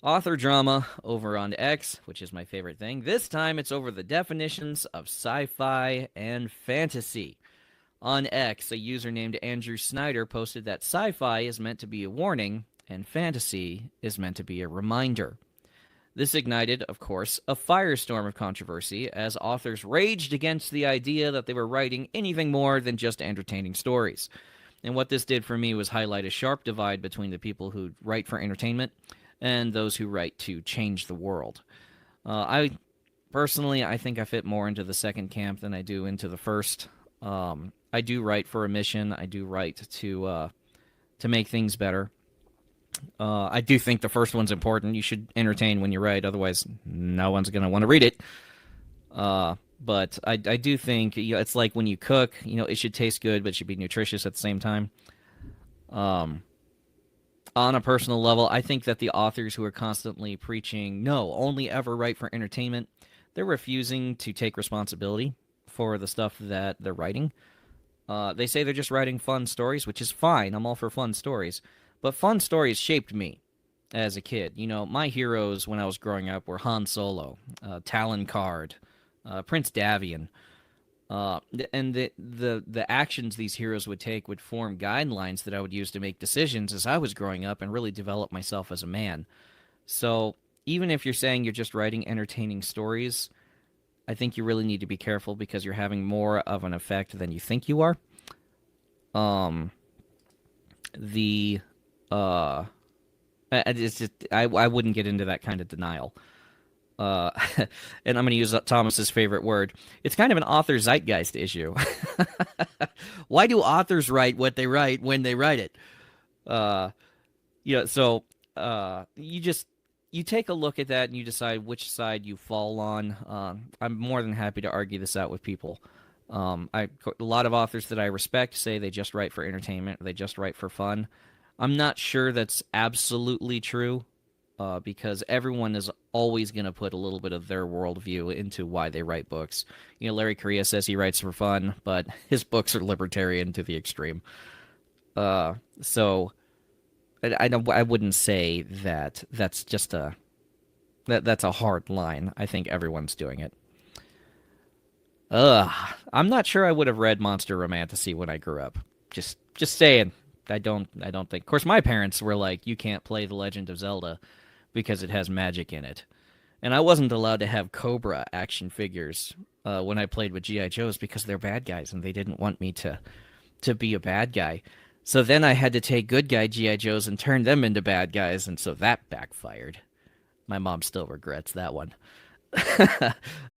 Author drama over on X, which is my favorite thing. This time it's over the definitions of sci-fi and fantasy. On X, a user named Andrew Snyder posted that sci-fi is meant to be a warning and fantasy is meant to be a reminder. This ignited, of course, a firestorm of controversy as authors raged against the idea that they were writing anything more than just entertaining stories. And what this did for me was highlight a sharp divide between the people who write for entertainment and those who write to change the world. I personally, I think I fit more into the second camp than I do into the first. I do write for a mission. I do write to make things better. I do think the first one's important. You should entertain when you write, otherwise, no one's going to want to read it. But I do think it's like when you cook. It should taste good, but it should be nutritious at the same time. Um, on a personal level, I think that the authors who are constantly preaching, no, only ever write for entertainment, they're refusing to take responsibility for the stuff that they're writing. They say they're just writing fun stories, which is fine. I'm all for fun stories. But fun stories shaped me as a kid. My heroes when I was growing up were Han Solo, Talon Card, Prince Davian. And the actions these heroes would take would form guidelines that I would use to make decisions as I was growing up and really develop myself as a man. So even if you're saying you're just writing entertaining stories, I think you really need to be careful because you're having more of an effect than you think you are. Um, the it's just I wouldn't get into that kind of denial. Uh, and I'm going to use Thomas's favorite word. It's kind of an author zeitgeist issue. Why do authors write what they write when they write it? Uh, so you take a look at that and you decide which side you fall on. I'm more than happy to argue this out with people. A lot of authors that I respect say they just write for entertainment, or they just write for fun. I'm not sure that's absolutely true, because everyone is always going to put a little bit of their worldview into why they write books. Larry Correia says he writes for fun, but his books are libertarian to the extreme. So I wouldn't say that that's a hard line. I think everyone's doing it. I'm not sure I would have read Monster Romantasy when I grew up. Just saying. I don't think. Of course, my parents were like, "You can't play The Legend of Zelda because it has magic in it," and I wasn't allowed to have Cobra action figures when I played with GI Joes because they're bad guys, and they didn't want me to be a bad guy. So then I had to take good guy GI Joes and turn them into bad guys, and so that backfired. My mom still regrets that one.